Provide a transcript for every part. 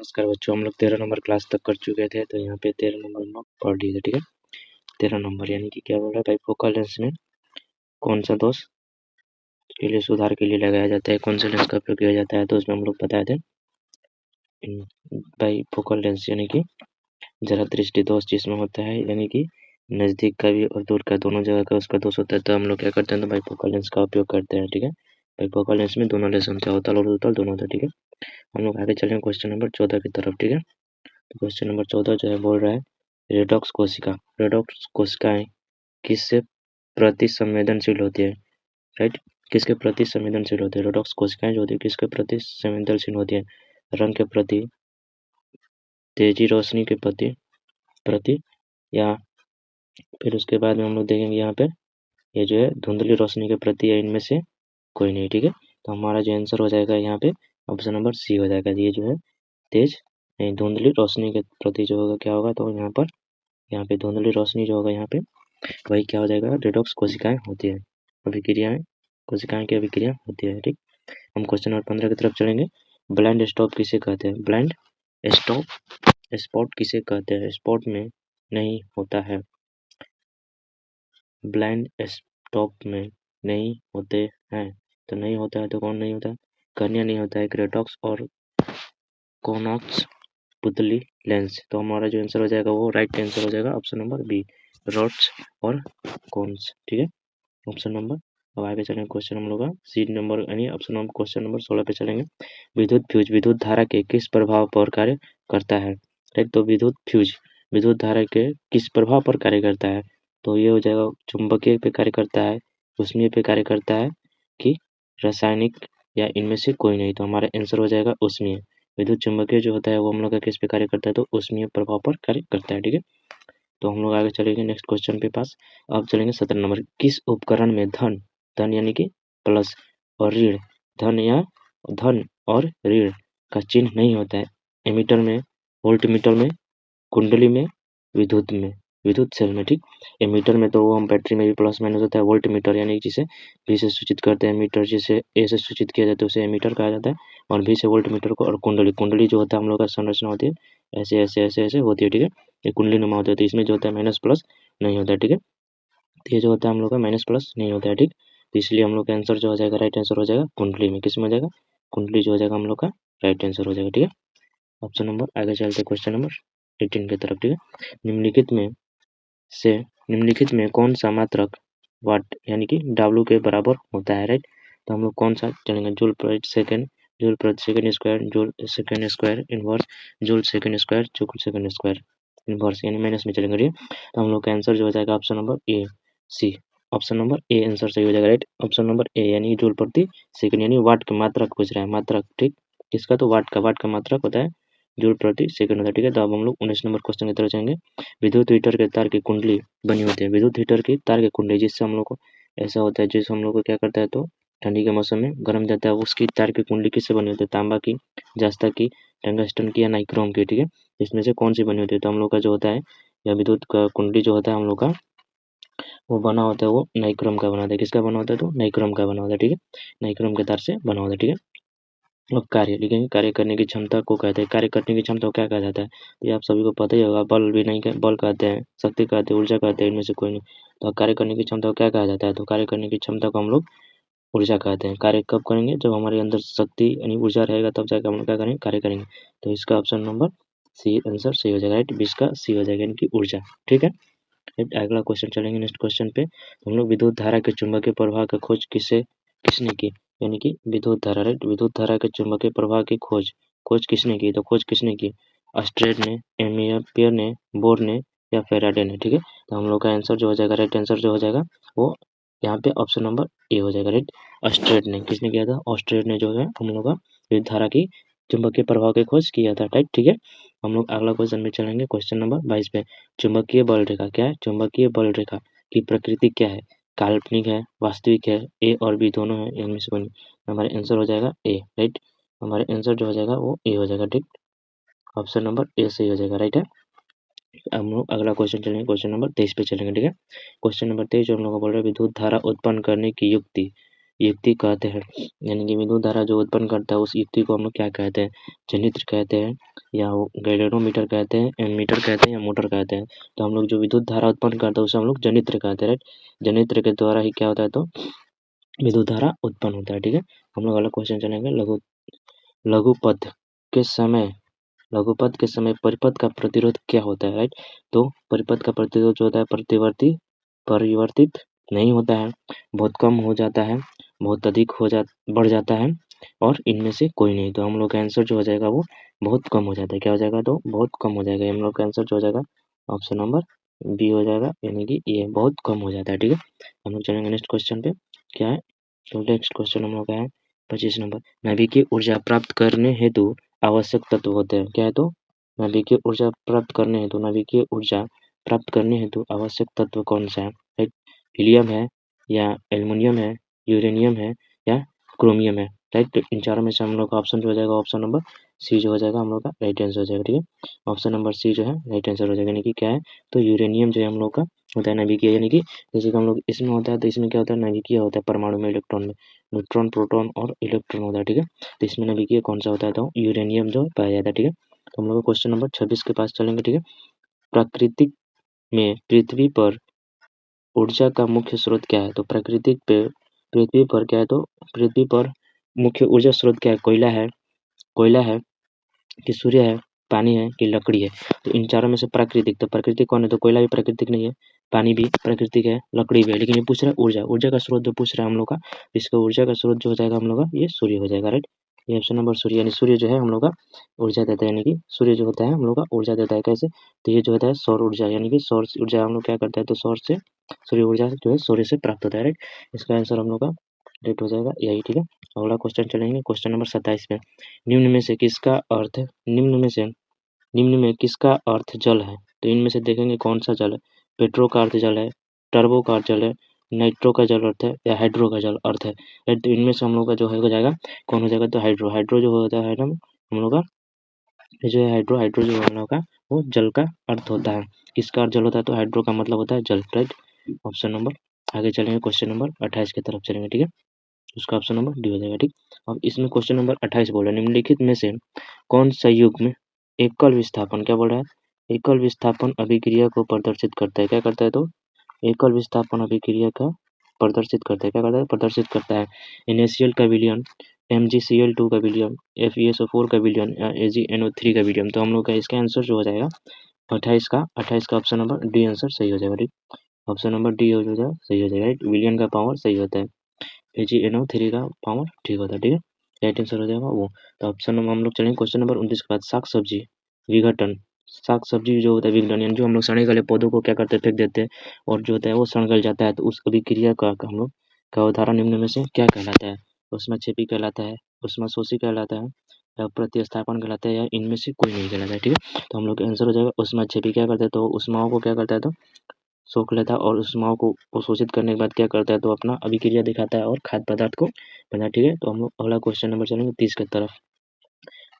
नमस्कार बच्चों, हम लोग 13 नंबर क्लास तक कर चुके थे। तो यहाँ पे 13 नंबर हम लोग पढ़ लिए थे। ठीक है, 13 नंबर यानी कि क्या बोल रहा है भाई, फोकल लेंस में कौन सा दोष के लिए सुधार के लिए लगाया जाता है, कौन से लेंस का उपयोग किया जाता है। तो उसमें हम लोग बताए थे भाई फोकल लेंस यानी कि जरा दृष्टि दोष जिसमें होता है, यानी कि नज़दीक का भी और दूर का दोनों जगह का उसका दोष होता है। तो हम लोग क्या करते हैं, तो भाई फोकल लेंस का उपयोग करते हैं। ठीक है, भाई फोकल लेंस में दोनों लेंस होता है, अवतल और उत्तल दोनों होता है। ठीक है, हम लोग आगे चलेंगे क्वेश्चन नंबर 14 की तरफ। ठीक है, तो क्वेश्चन नंबर 14 जो है बोल रहा है रेडॉक्स कोशिका। रेडॉक्स कोशिकाएं किससे प्रति संवेदनशील होती है, राइट, किसके प्रति संवेदनशील होती है। रेडॉक्स कोशिकाएं जो होती है किसके प्रति संवेदनशील होती है, रंग के प्रति, तेजी रोशनी के प्रति प्रति या फिर उसके बाद में हम लोग देखेंगे यहाँ पे ये जो है धुंधली रोशनी के प्रति, या इनमें से कोई नहीं। ठीक है, तो हमारा जो आंसर हो जाएगा यहाँ पे ऑप्शन नंबर सी हो जाएगा। ये जो है तेज धुंधली रोशनी के प्रति जो होगा क्या होगा, तो यहाँ पे धुंधली रोशनी जो होगा यहाँ पे वही क्या हो जाएगा, रेडॉक्स कोशिकाएं होती है, अभिक्रियाएं, कोशिकाएं की अभिक्रिया होती है। ठीक, हम क्वेश्चन नंबर 15 की तरफ चलेंगे। ब्लाइंड स्टॉप किसे कहते हैं, ब्लाइंड स्टॉप स्पॉट किसे कहते हैं, स्पॉट में नहीं होता है, ब्लाइंड स्टॉप में नहीं होते हैं। तो नहीं होता है तो कौन नहीं होता है, कर्निया नहीं होता है, क्रेटॉक्स और कोनॉक्स पुतली लेंस। तो हमारा जो आंसर हो जाएगा वो राइट आंसर हो जाएगा ऑप्शन नंबर बी, रॉड्स और कोन्स। ठीक है, ऑप्शन नंबर। अब आगे चलेंगे क्वेश्चन हम लोग का सी नंबर यानी ऑप्शन नंबर क्वेश्चन नंबर 16 पे चलेंगे। विद्युत फ्यूज विद्युत धारा के किस प्रभाव पर कार्य करता है, राइट। तो विद्युत फ्यूज विद्युत धारा के किस प्रभाव पर कार्य करता है, तो ये हो जाएगा चुंबकीय पे कार्य करता है, ऊष्मीय पे कार्य करता है कि रासायनिक, या इनमें से कोई नहीं। तो हमारा आंसर हो जाएगा ऊष्मीय। विद्युत चुंबकीय जो होता है वो हम लोग का किस पे कार्य करता है, तो ऊष्मीय प्रभाव पर कार्य करता है। ठीक है, तो हम लोग आगे चलेंगे नेक्स्ट क्वेश्चन पे पास। अब चलेंगे 17 नंबर। किस उपकरण में धन धन यानी कि प्लस और ऋण, धन और ऋण का चिन्ह नहीं होता है, एमीटर में, वोल्टमीटर में, कुंडली में, विद्युत सेल में। ठीक, एमीटर में तो वो हम बैटरी में भी प्लस माइनस होता है, वोल्टमीटर यानी जिसे V से सूचित करते हैं, मीटर जिसे A से सूचित किया जाता है उसे एमीटर कहा जाता है, और V से वोल्टमीटर को, और कुंडली जो होता है हम लोग का संरचना होती है ऐसे ऐसे ऐसे ऐसे होती है। ठीक है, ये कुंडली नुमा होता है, तो इसमें जो होता है माइनस प्लस नहीं होता है। ठीक है, तो ये जो होता है हम लोग का माइनस प्लस नहीं होता है। ठीक, तो इसलिए हम लोग का आंसर जो हो जाएगा राइट आंसर हो जाएगा कुंडली में, किस में हो जाएगा, कुंडली जो हो जाएगा हम लोग का राइट आंसर हो जाएगा। ठीक है, ऑप्शन नंबर। आगे चलते क्वेश्चन नंबर 18 की तरफ। ठीक है, निम्नलिखित में कौन सा मात्रक वाट यानी कि W के बराबर होता है, राइट। तो हम लोग कौन सा चलेंगे, जूल प्रति सेकंड, जूल प्रति second square, joule second square inverse, joule second square, joule second square inverse, यानी माइनस में चलेंगे। तो हम लोग का आंसर जो हो जाएगा option number A C, option number A answer सही हो जाएगा, राइट। ऑप्शन नंबर ए यानी जूल प्रति सेकंड, यानी वाट की मात्रक पूछ रहा है, मात्रक। ठीक, किसका, तो वाट का मात्रक होता है जूल प्रति सेकंड होता है। ठीक है, तो अब हम लोग 19 नंबर क्वेश्चन की तरफ जाएंगे। विद्युत हीटर के तार की कुंडली बनी होती है, विद्युत हीटर की तार की कुंडली, जिससे हम लोग को ऐसा होता है, जिससे हम लोग को क्या करता है, तो ठंडी के मौसम में गर्म जाता है, उसकी तार की कुंडली किससे बनी होती है, तांबा की, जस्ता की, टंगस्टन की, या नाइक्रोम की। ठीक है, इसमें से कौन सी बनी होती है, तो हम लोग का जो होता है या विद्युत का कुंडली जो होता है हम लोग का वो बना होता है, वो नाइक्रोम का बना होता है। किसका बना होता है, तो नाइक्रोम का बना होता है। ठीक है, नाइक्रोम के तार से बना होता है। ठीक है, अब कार्य लिखेंगे, कार्य करने की क्षमता को कहते हैं, कार्य करने की क्षमता को क्या कहा जाता है, ये आप सभी को पता ही होगा, बल भी नहीं, बल कहते हैं, शक्ति कहते हैं, ऊर्जा कहते हैं, इनमें से कोई नहीं। तो कार्य करने की क्षमता को क्या कहा जाता है, तो कार्य करने की क्षमता को हम लोग ऊर्जा कहते हैं। कार्य कब करेंगे, जब हमारे अंदर शक्ति यानी ऊर्जा रहेगा तब जाकर हम लोग क्या करेंगे, कार्य करेंगे। तो इसका ऑप्शन नंबर सी आंसर सही हो जाएगा, राइट, 20 का सी हो जाएगा, यानी कि ऊर्जा। ठीक है, अगला क्वेश्चन चलेंगे नेक्स्ट क्वेश्चन पे। हम लोग विद्युत धारा के चुंबकीय प्रवाह की खोज किसने की, यानी कि विद्युत धारा, राइट, विद्युत धारा के चुंबकीय प्रवाह की खोज किसने की, तो खोज किसने की, ऑस्ट्रेड ने, एम्पियर ने, बोर ने, या फेराडे ने। ठीक है, तो हम लोग का आंसर जो हो जाएगा, राइट आंसर जो हो जाएगा वो यहाँ पे ऑप्शन नंबर ए हो जाएगा, राइट। ऑस्ट्रेड ने, किसने किया था, ऑस्ट्रेड ने जो है हम लोग का विद्युत धारा की चुंबकीय प्रवाह की खोज किया था, राइट। ठीक है, हम लोग अगला क्वेश्चन में चलेंगे, क्वेश्चन नंबर 22 पे। चुंबकीय बल रेखा क्या है, चुंबकीय बल रेखा की प्रकृति क्या है, काल्पनिक है, वास्तविक है, ए और बी दोनों है, इनमें से कोई। हमारे आंसर हो जाएगा ए, राइट। हमारे आंसर जो हो जाएगा वो ए हो जाएगा। ठीक, ऑप्शन नंबर ए सही हो जाएगा, राइट है। हम लोग अगला क्वेश्चन चलेंगे, क्वेश्चन नंबर 23 पे चलेंगे। ठीक है, क्वेश्चन नंबर 23 जो हम लोग को बोल रहे हैं विद्युत धारा उत्पन्न करने की युक्ति, युक्ति कहते हैं, यानी कि विद्युत धारा जो उत्पन्न करता है उस युक्ति को हम लोग क्या कहते हैं, जनित्र कहते हैं, या वो गैल्वेनोमीटर कहते हैं, एमीटर कहते हैं, या मोटर कहते हैं। तो हम लोग जो विद्युत धारा उत्पन्न करता है उसे हम लोग जनित्र कहते हैं, राइट। जनित्र के द्वारा ही क्या होता है, तो विद्युत धारा उत्पन्न होता है, ठीक है। हम लोग अगला क्वेश्चन चलेंगे। लघुपथ के समय लघुपथ के समय परिपथ का प्रतिरोध क्या होता है, राइट। तो परिपथ का प्रतिरोध जो होता है परिवर्तित नहीं होता है, बहुत कम हो जाता है, बहुत अधिक बढ़ जाता है, और इनमें से कोई नहीं। तो हम लोग का आंसर जो हो जाएगा वो बहुत कम हो जाता है। क्या हो जाएगा, तो बहुत कम हो जाएगा। हम लोग का आंसर जो हो जाएगा ऑप्शन नंबर बी हो जाएगा, यानी कि ये बहुत कम हो जाता है, ठीक है। हम लोग चलेंगे नेक्स्ट क्वेश्चन पे। क्या है, तो नेक्स्ट क्वेश्चन हम लोग का है 25 नंबर। नाभिकीय ऊर्जा प्राप्त करने हेतु आवश्यक तत्व होते हैं। क्या है, तो नाभिकीय ऊर्जा प्राप्त करने हेतु आवश्यक तत्व कौन सा है, राइट। हीलियम है, या एल्युमिनियम है, यूरेनियम है, या क्रोमियम है, राइट। तो इन चारों में से हम लोग का ऑप्शन जो हो जाएगा ऑप्शन नंबर सी जो हो जाएगा हम लोग का राइट आंसर हो जाएगा, ठीक है। ऑप्शन नंबर सी जो है राइट आंसर हो जाएगा, यानी कि क्या है, तो यूरेनियम जो है हम लोग का होता है नाभिकीय, यानी कि जैसे कि हम लोग इसमें होता है, तो इसमें क्या होता है, नाभिकीय होता है परमाणु में इलेक्ट्रॉन में, न्यूट्रॉन प्रोटॉन और इलेक्ट्रॉन होता है, ठीक है। तो इसमें नाभिकीय कौन सा होता है, तो यूरेनियम जो पाया जाता है, ठीक है। तो हम लोग क्वेश्चन नंबर 26 के पास चलेंगे, ठीक है। प्राकृतिक में पृथ्वी पर ऊर्जा का मुख्य स्रोत क्या है, तो पृथ्वी पर क्या है, तो पृथ्वी पर मुख्य ऊर्जा स्रोत क्या है, कोयला है कि सूर्य है, पानी है कि लकड़ी है। तो इन चारों में से प्राकृतिक कौन है, तो कोयला भी प्राकृतिक नहीं है, पानी भी प्राकृतिक है, लकड़ी भी है, लेकिन ये पूछ रहा है ऊर्जा का स्रोत जो पूछ रहा है हम लोग का, इसका ऊर्जा का स्रोत जो हो जाएगा हम लोग का ये सूर्य हो जाएगा, राइट। ये ऑप्शन नंबर सूर्य, यानी सूर्य जो है हम लोग का ऊर्जा देता है, यानी कि सूर्य जो होता है हम लोग का ऊर्जा देता है, कैसे, तो ये जो होता है सौर ऊर्जा, यानी कि सौर ऊर्जा हम लोग क्या करता है, तो सूर्य ऊर्जा जो है सूर्य से प्राप्त होता है, राइट। इसका आंसर हम लोग का राइट हो जाएगा यही, ठीक है। अगला क्वेश्चन चलेंगे, क्वेश्चन नंबर 27 पे। निम्न में से किसका अर्थ निम्न में किसका अर्थ जल है, तो इनमें से देखेंगे कौन सा जल है। पेट्रो का अर्थ जल है, टर्बो का अर्थ जल है, नाइट्रो का जल अर्थ है, या हाइड्रो का जल अर्थ है, राइट। तो इनमें से हम लोग का जो है हो जाएगा कौन हो जाएगा, तो हाइड्रो जो होता है ना हम लोग का, ये जो है हाइड्रो जो हम लोग का वो जल का अर्थ होता है। किसका अर्थ जल होता है, तो हाइड्रो का मतलब होता है जल, राइट। ऑप्शन नंबर आगे चलेंगे, क्वेश्चन नंबर 28 की तरफ चलेंगे, ठीक है। उसका ऑप्शन नंबर डी हो जाएगा, ठीक। अब इसमें क्वेश्चन नंबर 28 बोल रहा है, निम्नलिखित में से कौन सा युग्म एकल विस्थापन, क्या बोल रहा है, एकल विस्थापन अभिक्रिया को प्रदर्शित करता है, क्या करता है, तो एकल विस्थापन अभिक्रिया का प्रदर्शित करता है, क्या करता है, प्रदर्शित करता है। NaCl का विलयन, MgCl2 का विलयन, FeSO4 का विलयन, या AgNO3 का विलयन। तो हम लोग का इसका आंसर जो हो जाएगा 28 का ऑप्शन नंबर डी आंसर सही हो जाएगा, ठीक। ऑप्शन नंबर डी हो जाएगा सही हो जाएगा, राइट। विलयन का पावर सही होता है, AgNO3 का पावर ठीक होता है, ठीक है। राइट आंसर हो जाएगा वो। तो ऑप्शन नंबर हम लोग चलेंगे क्वेश्चन नंबर 29 के बाद। साग सब्जी जो होता है विघटन, यानी जो हम लोग सड़े गले पौधों को क्या करते हैं, फेंक देते हैं, और जो होता है वो सड़ गल जाता है, तो उस अभिक्रिया का हम लोग का उदाहरण निम्न में से क्या कहलाता है। ऊष्माक्षेपी कहलाता है, ऊष्माशोषी कहलाता है, या प्रतिस्थापन कहलाता है, या इनमें से कोई नहीं कहलाता है, ठीक है। तो हम लोग का आंसर हो जाएगा ऊष्माक्षेपी। क्या करता है, तो ऊष्माओं को क्या करता है, तो सोख लेता है, और ऊष्माओं को अवशोषित करने के बाद क्या करता है, तो अपना अभिक्रिया दिखाता है और खाद्य पदार्थ को बना, ठीक है। तो हम लोग अगला क्वेश्चन नंबर चलेंगे 30 की तरफ,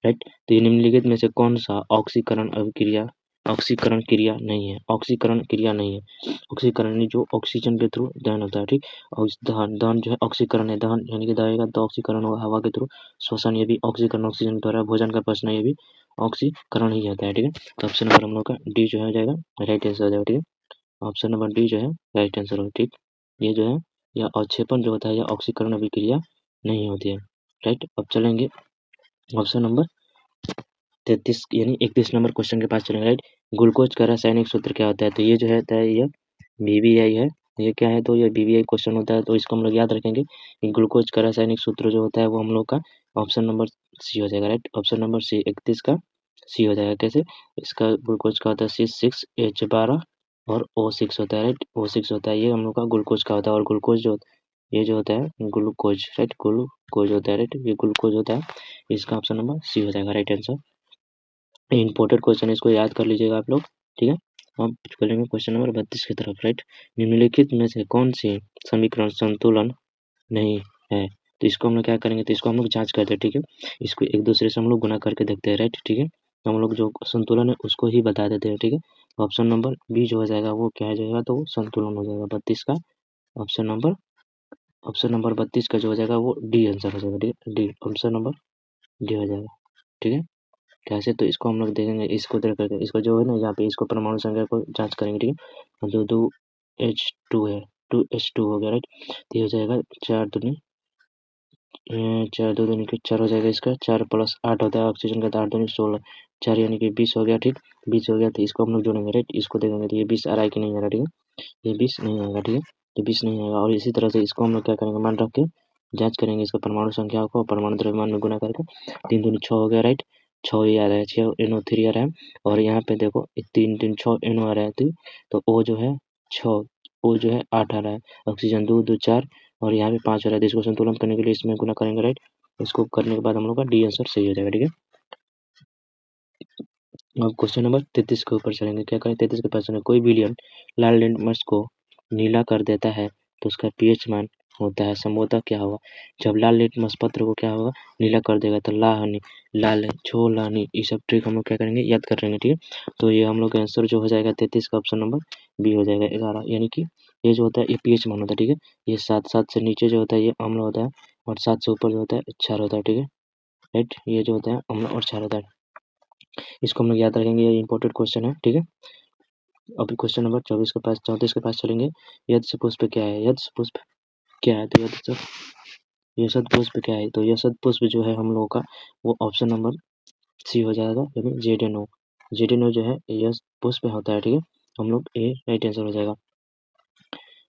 राइट। तो ये निम्नलिखित में से कौन सा ऑक्सीकरण क्रिया नहीं है, ऑक्सीकरण क्रिया नहीं है। ऑक्सीकरण यानी जो ऑक्सीजन के थ्रू दहन होता है, ठीक। और दहन जो है ऑक्सीकरण है, दहन यानी कि दहेगा तो ऑक्सीकरण होगा हवा के थ्रू, श्वसन ये भी ऑक्सीकरण, ऑक्सीजन द्वारा भोजन का पचना ये भी ऑक्सीकरण ही होता है, ठीक है। तो ऑप्शन नंबर हम लोग का डी जो है हो जाएगा राइट आंसर हो जाएगा, ठीक है। ऑप्शन नंबर डी जो है राइट आंसर हो, ठीक। ये जो है यह अवक्षेपण जो होता है, यह ऑक्सीकरण अभिक्रिया नहीं होती है, राइट। अब चलेंगे ऑप्शन नंबर 33 यानी 31 नंबर क्वेश्चन के पास चलेंगे, राइट। ग्लूकोज का रासायनिक सूत्र क्या होता है, तो ये जो है ये VBI है। ये क्या है, तो ये VBI क्वेश्चन होता है, तो इसको हम लोग याद रखेंगे कि ग्लूकोज का रासायनिक सूत्र जो होता है वो हम लोग का ऑप्शन नंबर सी हो जाएगा, राइट। ऑप्शन नंबर सी 31 का सी हो जाएगा, कैसे, इसका ग्लूकोज का होता है C6H12 और O6 होता है, राइट। O6 होता है, ये हम लोग का ग्लूकोज का होता है, और ग्लूकोज जो ये जो होता है ग्लूकोज, राइट, ग्लूकोज होता है, राइट, ये ग्लूकोज होता है। इसका ऑप्शन नंबर सी हो जाएगा राइट आंसर। इम्पोर्टेंट क्वेश्चन है, इसको याद कर लीजिएगा आप लोग, ठीक है। अब चलेंगे क्वेश्चन नंबर 32 की तरफ, राइट। निम्नलिखित में से कौन सी समीकरण संतुलन नहीं है, तो इसको हम लोग क्या करेंगे, तो इसको हम लोग जांच करते हैं, ठीक है। इसको एक दूसरे से हम लोग गुना करके देखते हैं, राइट, ठीक है। तो हम लोग जो संतुलन है उसको ही बता देते हैं, ठीक है। ऑप्शन नंबर बी जो हो जाएगा वो क्या हो जाएगा, तो संतुलन हो जाएगा 32 का ऑप्शन नंबर ऑप्शन नंबर 32 का जो हो जाएगा वो डी आंसर हो जाएगा, ठीक है, डी, ऑप्शन नंबर डी हो जाएगा, ठीक है। कैसे, तो इसको हम लोग देखेंगे, इसको देख करके इसको जो है ना यहाँ पे इसको परमाणु संख्या को जांच करेंगे, ठीक है। जो 2H2 है, 2H2 हो गया, राइट। तो ये हो जाएगा 4 दूनी 4 2 यानी कि 4 हो जाएगा इसका, 4 + 8 होता है ऑक्सीजन का, तो 8 दूनी 16, 4 यानी कि 20 हो गया, ठीक, 20 हो गया। तो इसको हम लोग जोड़ेंगे, राइट, इसको देखेंगे तो ये 20 आ रहा है कि नहीं आ रहा, ठीक है, ये 20 नहीं आएगा, ठीक है, तो 20 नहीं आएगा। और इसी तरह से इसको हम लोग क्या करेंगे, मान रख के जांच करेंगे इसका परमाणु संख्या को परमाणु द्रव्यमान में गुना करके, 3 दूनी 6 हो गया, राइट, 6 ये आ रहा है, 6 NO3 आ रहा है। और यहाँ पे देखो 3 3 6 NO आ रहा है, तो O जो है 6, O जो है 8 आ रहा है, ऑक्सीजन 2 2 4 और यहाँ पे 5 आ रहा है। तो इसको संतुलन करने के लिए इसमें गुना करेंगे, राइट। इसको करने के बाद हम लोग का डी आंसर सही हो जाएगा, ठीक है। अब क्वेश्चन नंबर 33 के ऊपर चलेंगे, क्या करें, 33 के पास कोई विलयन लाल लिटमस को नीला कर देता है तो उसका पीएच मान होता है, संभवतः क्या होगा। जब लाल लिटमस पत्र को क्या होगा, नीला कर देगा, तो लाहनी लाल छो लानी, ये सब ट्रिक हम लोग क्या करेंगे, याद कर लेंगे, ठीक है। तो ये हम लोग का आंसर जो हो जाएगा 33 का ऑप्शन नंबर बी हो जाएगा, 11, यानी कि ये जो होता है ये पीएच मान होता है, ठीक है। ये 7 से नीचे जो होता है ये अम्ल होता है, और 7 से ऊपर जो होता है क्षार होता है, ठीक है, राइट। ये जो होता है अम्ल और क्षार होता है, इसको हम लोग याद रखेंगे, ये इंपॉर्टेंट क्वेश्चन है, ठीक है। अभी क्वेश्चन नंबर 34 के पास चलेंगे। यद पुष्प क्या है, यद पुष्प क्या है, तो यशद पुष्प क्या है, तो यशद पुष्प जो है हम लोगों का वो ऑप्शन नंबर सी हो जाएगा, यानी ZNO, ZNO जो है यश पुष्प होता है, ठीक है। हम लोग ए राइट आंसर हो जाएगा।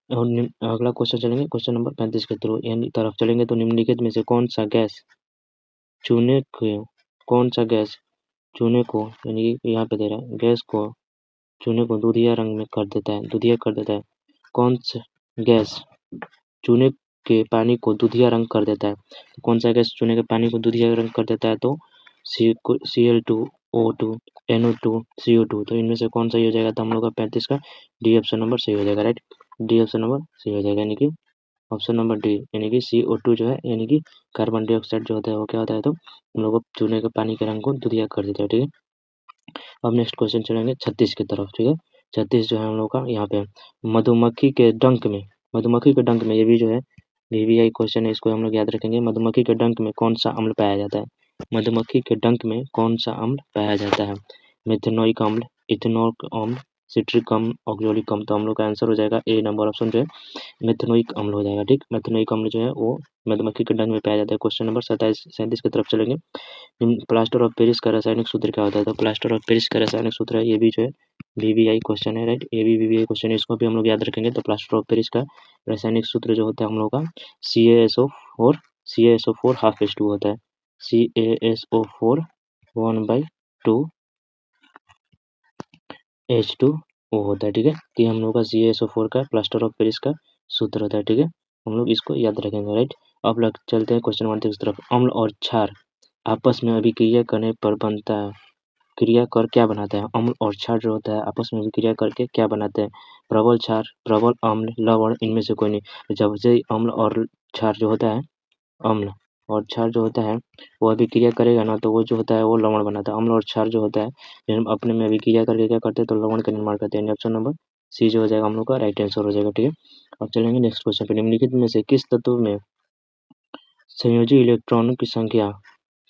और अगला क्वेश्चन चलेंगे, क्वेश्चन नंबर 35 के थ्रू यानी तरफ चलेंगे, तो निम्नलिखित में से कौन सा गैस चूने को कौन सा गैस चूने को, यानी कि यहाँ पे दे रहा है गैस को चूने को दूधिया रंग में कर देता है, दूधिया कर देता है। कौन सा गैस चूने के पानी को दूधिया रंग कर देता है, तो कौन सा गैस चूने के पानी को दूधिया रंग कर देता है, तो Cl2O2 NO2 CO2, तो इनमें से कौन सा ही हो जाएगा, तो हम लोग का 35 का डी ऑप्शन नंबर सही हो जाएगा, राइट, डी ऑप्शन नंबर सही हो जाएगा, यानी कि ऑप्शन नंबर डी, यानी कि CO2 जो है यानी कि कार्बन डाइऑक्साइड जो होता है वो क्या होता है, तो हम लोग को चूने के पानी के रंग को दूधिया कर देता है, ठीक है। अब नेक्स्ट क्वेश्चन चलेंगे 36 की तरफ, ठीक है। 36 जो है हम लोग का यहाँ पे मधुमक्खी के डंक में, मधुमक्खी के डंक में, ये भी जो है VVI क्वेश्चन है, इसको हम लोग याद रखेंगे। मधुमक्खी के डंक में कौन सा अम्ल पाया जाता है, मधुमक्खी के डंक में कौन सा अम्ल पाया जाता है, मेथनोइक अम्ल, इथेनॉइक अम्ल, सिट्रिक अम्ल, ऑक्जेलिक अम्ल, तो हम लोग का आंसर हो जाएगा ए नंबर ऑप्शन जो है मेथनोइक अम्ल हो जाएगा, ठीक। मेथनोइक अम्ल जो है वो मधुमक्खी के डंक में पाया जाता है। क्वेश्चन नंबर 37 की तरफ चलेंगे। प्लास्टर ऑफ पेरिस का रासायनिक सूत्र क्या होता है, तो प्लास्टर ऑफ पेरिस का रासायनिक सूत्र है, ये भी जो है VVI क्वेश्चन है, राइट, ये भी VVI क्वेश्चन है, इसको भी हम लोग याद रखेंगे। तो प्लास्टर ऑफ पेरिस का रासायनिक सूत्र जो होता है हम लोग का CaSO4 ½ होता है, CaSO4 1/2 H2O होता है, ठीक है। तो हम लोग का CaSO4 का प्लास्टर ऑफ पेरिस का सूत्र होता है, ठीक है, हम लोग इसको याद रखेंगे, राइट। अब लोग चलते हैं क्वेश्चन नंबर 36 की तरफ। अम्ल और क्षार आपस में अभिक्रिया करने पर बनता है, क्रिया कर क्या बनाता है, अम्ल और क्षार जो होता है आपस में अभिक्रिया करके क्या बनाते हैं, प्रबल क्षार, प्रबल अम्ल, लवण, इनमें से कोई नहीं। जब से अम्ल और क्षार जो होता है, अम्ल और क्षार जो होता है वो अभिक्रिया करेगा ना, तो वो जो होता है वो लवण बनाता है। अम्ल और क्षार जो होता है जब अपने में अभिक्रिया करके क्या करते हैं, तो लवण का निर्माण करते हैं। ऑप्शन नंबर सी जो हो जाएगा हम लोग का राइट आंसर हो जाएगा, ठीक है। अब चलेंगे नेक्स्ट क्वेश्चन पे। निम्नलिखित में से किस तत्व में संयोजी इलेक्ट्रॉनों की संख्या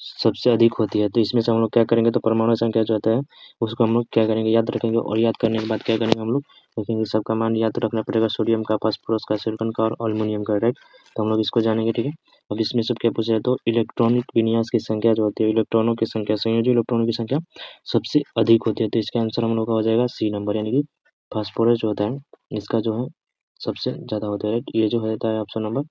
सबसे अधिक होती है, तो इसमें से हम लोग क्या करेंगे, तो परमाणु संख्या जो होता है उसको हम लोग क्या करेंगे, याद रखेंगे। और याद करने के बाद क्या करेंगे हम लोग देखेंगे, सबका मान याद रखना पड़ेगा, सोडियम का, फास्फोरस का, सिलिकॉन का और एल्युमिनियम का, राइट। तो हम लोग इसको जानेंगे, ठीक है। अब इसमें सब क्या पूछा है, तो इलेक्ट्रॉनिक विन्यास की संख्या जो होती है, इलेक्ट्रॉनों की संख्या, संयोजी इलेक्ट्रॉनों की संख्या सबसे अधिक होती है, तो इसका आंसर हम लोग का हो जाएगा सी नंबर, यानी कि फास्फोरस जो होता है इसका जो है सबसे ज़्यादा होता है, राइट। ये जो होता है ऑप्शन नंबर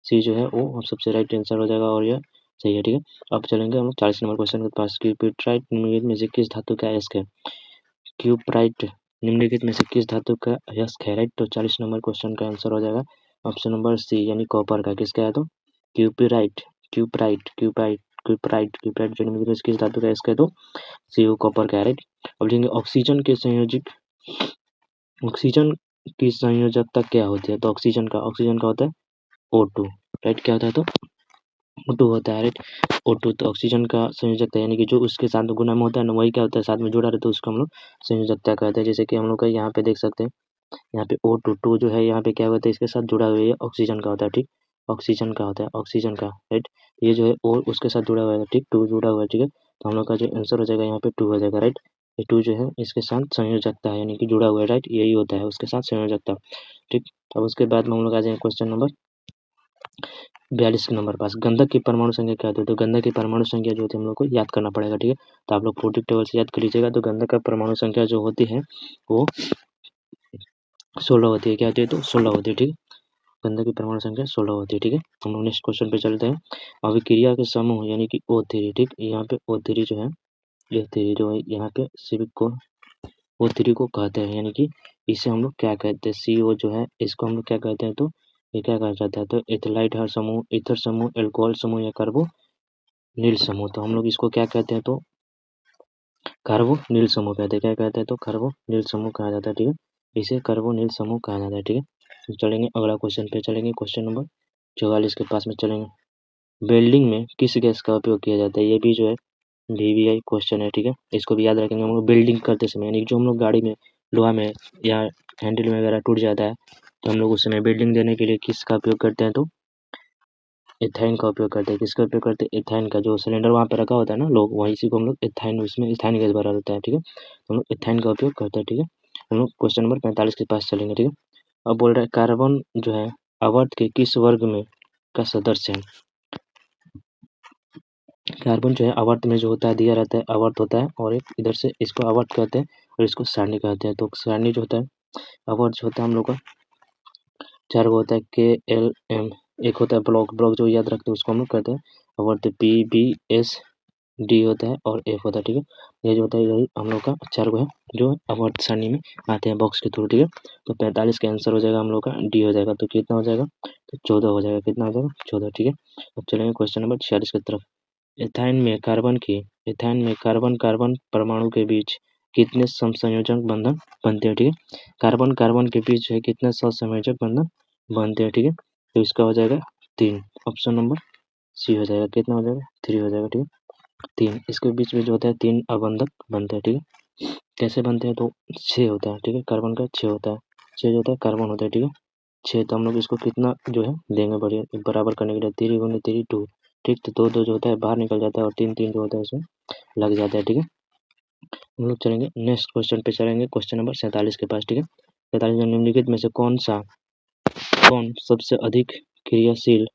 सी जो है वो सबसे राइट आंसर हो जाएगा, और यह सही है, ठीक है। अब चलेंगे हम लोग 40 नंबर क्वेश्चन के पास। क्यूपीट्राइट निम्नलिखित में से किस धातु का अयस्क है, क्यूपराइट निम्नलिखित में से किस धातु का अयस्क है, राइट। तो 40 नंबर क्वेश्चन का आंसर हो जाएगा ऑप्शन नंबर सी, यानी कॉपर का। किसका है, तो क्यूपीराइट, क्यूपराइट, क्यूपाइट, क्यूपराइट, क्यूपराइट जो निम्नलिखित में से किस धातु का अयस्क है, तो सी वो कॉपर का है, राइट। अब देखेंगे ऑक्सीजन की संयोजकता क्या होती है, तो ऑक्सीजन का होता है O2, राइट। क्या होता है, तो O2 होता है, राइट, O2। तो ऑक्सीजन का संयोजकता यानी कि जो उसके साथ गुना में होता है ना, वही क्या होता है, साथ में जुड़ा रहता है, उसको हम लोग संयोजकता कहते हैं। जैसे कि हम लोग का यहाँ पे देख सकते हैं, यहाँ पे O2 जो है यहाँ पे क्या होता है, इसके साथ जुड़ा हुआ है ऑक्सीजन का होता है, ठीक। ऑक्सीजन का होता है, ऑक्सीजन का, राइट। ये जो है और उसके साथ जुड़ा हुआ है, ठीक, 2 जुड़ा हुआ है, ठीक है। तो हम लोग का जो आंसर हो जाएगा यहाँ पे 2 हो जाएगा, राइट। ये 2 जो है इसके साथ संयोजकता है, यानी कि जुड़ा हुआ है, राइट, यही होता है उसके साथ संयोजकता, ठीक। अब उसके बाद में हम लोग आ जाएंगे क्वेश्चन नंबर 42 के नंबर पास। गंधक की परमाणु संख्या क्या होती है? तो गंधक की परमाणु संख्या जो होती है हम लोग को याद करना पड़ेगा, ठीक है। तो आप लोग पीरियोडिक टेबल से याद कर लीजिएगा। तो गंधक का परमाणु संख्या जो होती है वो 16 होती है। क्या होती है? तो 16 होती है, ठीक है। गंधक की परमाणु संख्या 16 होती है, ठीक है। हम लोग नेक्स्ट क्वेश्चन पे चलते हैं। अभिक्रिया के समूह यानी कि O3, ठीक। यहाँ पे O3 जो है, ये थ्री जो है यहाँ पे सिविक को O3 को कहते हैं, यानी कि इसे हम लोग क्या कहते हैं, CO जो है इसको हम लोग क्या कहते हैं, तो ये क्या कहा जाता है, तो एथिलाइट हर समूह, ईथर समूह, एल्कोहल समूह या कार्बोनिल समूह। तो हम लोग इसको क्या कहते हैं, तो कार्बोनिल समूह कहते हैं। क्या कहते हैं? तो कार्बोनिल समूह कहा जाता है, ठीक है। इसे कार्बोनिल समूह कहा जाता है, ठीक है। तो चलेंगे अगला क्वेश्चन पे, चलेंगे क्वेश्चन नंबर 44 के पास में चलेंगे। वेल्डिंग में किस गैस का उपयोग किया जाता है? ये भी जो है VVI क्वेश्चन है, ठीक है। इसको भी याद रखेंगे हम लोग बिल्डिंग करते समय, यानी जो हम लोग गाड़ी में लोहा में या हैंडल में वगैरह टूट जाता है तो हम लोग उस समय बिल्डिंग देने के लिए किसका उपयोग करते हैं, तो एथाइन का उपयोग करते हैं। किसका उपयोग करते हैं? एथाइन का। जो सिलेंडर वहाँ पे रखा होता है ना, लोग वहीं इसी को हम लोग एथाइन, उसमें एथाइन गैस भरा होता है, ठीक है। तो हम लोग एथाइन का उपयोग करते हैं, ठीक है। हम लोग क्वेश्चन नंबर 45 के पास चलेंगे, ठीक है। अब बोल रहे हैं कार्बन जो है आवर्त के किस वर्ग में का सदस्य है? कार्बन जो है आवर्त में जो होता है दिया रहता है, आवर्त होता है, और एक इधर से इसको आवर्त कहते हैं और इसको सारणी कहते हैं। तो सारणी जो होता है, आवर्त जो होता है हम लोग का 4 गो होता है, KLM। एक होता है ब्लॉक, ब्लॉक जो याद रखते हैं उसको हम लोग कहते हैं आवर्त, PBSD होता है और F होता है, ठीक है। ये जो होता है यही हम लोग का 4 गो है जो आवर्त सारणी में आते हैं बॉक्स के थ्रू, ठीक है। तो 45 का आंसर हो जाएगा हम लोग का D हो जाएगा। तो कितना हो जाएगा? तो 14 हो जाएगा। कितना हो जाएगा? 14, ठीक है। अब चलेंगे क्वेश्चन नंबर 46 की तरफ। एथाइन में कार्बन कार्बन परमाणु के बीच कितने समसंयोजक बंधन बनते हैं, ठीक है। कार्बन कार्बन के बीच जो है कितने सहसंयोजक बंधन बनते हैं, ठीक है। तो इसका हो जाएगा 3, ऑप्शन नंबर C हो जाएगा। कितना हो जाएगा? 3 हो जाएगा, ठीक है। 3, इसके बीच में जो होता है 3 अबंधक बनते हैं, ठीक है। कैसे बनते हैं? तो 6 होता है, ठीक है। कार्बन का 6 होता है, 6 जो होता है कार्बन होता है, ठीक है। 6, तो हम लोग इसको कितना जो है देंगे बढ़िया बराबर करने के लिए, 3 गुने 3 2, ठीक। तो 2 2 जो होता है बाहर निकल जाता है और 3 3 जो होता है उसमें लग जाता है, ठीक है। हम लोग चलेंगे नेक्स्ट क्वेश्चन पे, चलेंगे क्वेश्चन नंबर 47 के पास, ठीक है। 47 में निम्नलिखित में से कौन सबसे अधिक क्रियाशील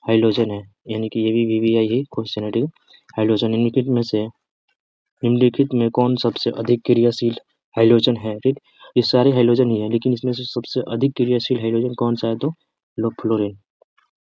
हाइड्रोजन है? यानी कि ये भी VVI ही क्वेश्चन है, ठीक है। हाइड्रोजन निम्नलिखित में कौन सबसे अधिक क्रियाशील हाइड्रोजन है, ठीक। ये सारे हाइड्रोजन ही है, लेकिन इसमें से सबसे अधिक क्रियाशील हाइड्रोजन कौन सा है? तो लो फ्लोरीन,